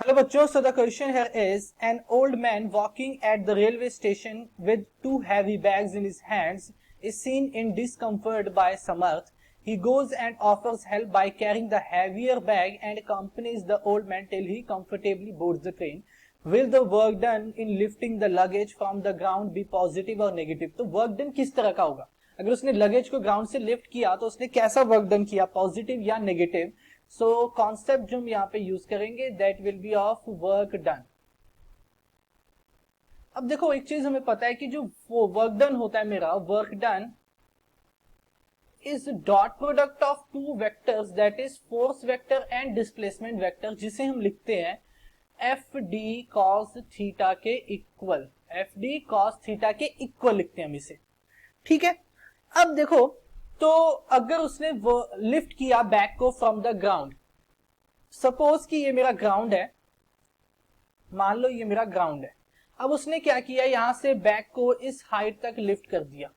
Hello बच्चों, so the question here is an old man walking at the railway station with two heavy bags in his hands is seen in discomfort by Samarth. He goes and offers help by carrying the heavier bag and accompanies the old man till he comfortably boards the train. Will the work done in lifting the luggage from the ground be positive or negative? तो work done किस तरह का होगा? अगर उसने luggage को ground से lift किया तो उसने कैसा वर्क डन किया, पॉजिटिव या नेगेटिव? सो कॉन्सेप्ट जो हम यहाँ पे यूज करेंगे that will B of work done. अब देखो एक चीज हमें पता है कि जो वर्क डन होता है, मेरा work done is dot product of two vectors that is force vector and displacement vector, जिसे हम लिखते हैं एफ डी कॉस थीटा के equal. F D cos theta के इक्वल लिखते हैं हम इसे, ठीक है। अब देखो, तो अगर उसने वो लिफ्ट किया बैग को फ्रॉम द ग्राउंड, सपोज कि ये मेरा ग्राउंड है, मान लो ये मेरा ग्राउंड है। अब उसने क्या किया, यहां से बैग को इस हाइट तक लिफ्ट कर दिया,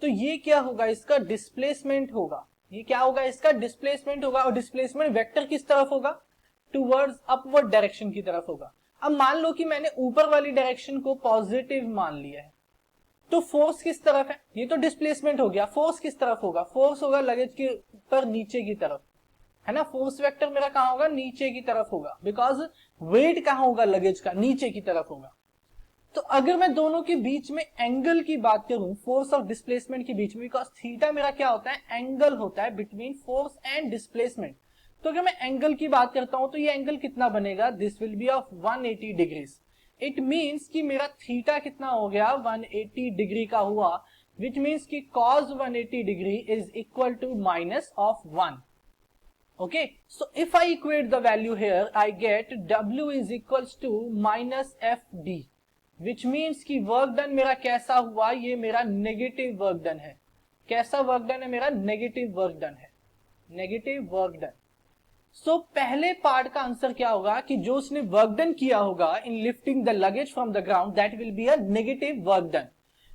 तो ये क्या होगा, इसका डिस्प्लेसमेंट होगा। ये क्या होगा, इसका डिस्प्लेसमेंट होगा। और डिस्प्लेसमेंट वेक्टर किस तरफ होगा, टूवर्ड्स अपवर्ड डायरेक्शन की तरफ होगा। अब मान लो कि मैंने ऊपर वाली डायरेक्शन को पॉजिटिव मान लिया है, तो फोर्स किस तरफ है, ये तो डिस्प्लेसमेंट हो गया। फोर्स किस तरफ होगा, फोर्स होगा लगेज के ऊपर नीचे की तरफ, है ना। फोर्स वेक्टर मेरा कहां होगा, नीचे की तरफ होगा, बिकॉज वेट कहां होगा लगेज का, नीचे की तरफ होगा। तो अगर मैं दोनों के बीच में एंगल की बात करूं, फोर्स और डिस्प्लेसमेंट के बीच में, बिकॉज थीटा मेरा क्या होता है, एंगल होता है बिटवीन फोर्स एंड डिस्प्लेसमेंट। तो अगर मैं एंगल की बात करता हूं तो ये एंगल कितना बनेगा, this will be of 180 degrees. It means कि मेरा थीटा कितना हो गया, 180 डिग्री का हुआ, विच मीन्स कि cos 180 degree is equal to minus of 1। Okay, so if I equate the value here, I get W is equals to minus F D, which means कि work done मेरा कैसा हुआ, ये मेरा negative work done है। कैसा work done है मेरा, नेगेटिव वर्क डन है, नेगेटिव वर्क डन। सो पहले पार्ट का आंसर क्या होगा कि जो उसने वर्क डन किया होगा in lifting the luggage from the ground, that will be a negative work done.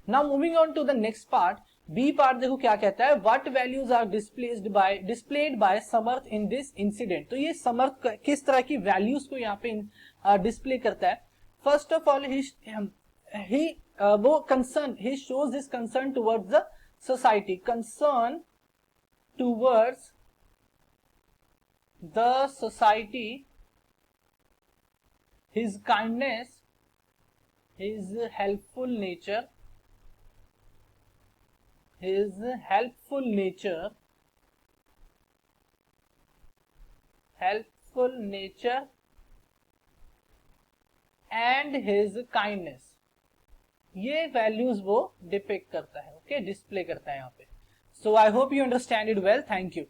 Now moving on to the next part, B part देखो क्या कहता है, what values are displayed by Samarth in this incident. तो ये समर्थ किस तरह की values को यहाँ पे डिस्प्ले करता है। फर्स्ट ऑफ ऑल वो concern, he shows his concern towards the society, concern towards the society, his kindness, his helpful nature, his helpful nature, helpful nature and his kindness, ये वैल्यूज वो depict करता है, okay, display करता है यहाँ पे। So I hope you understand it well, thank you.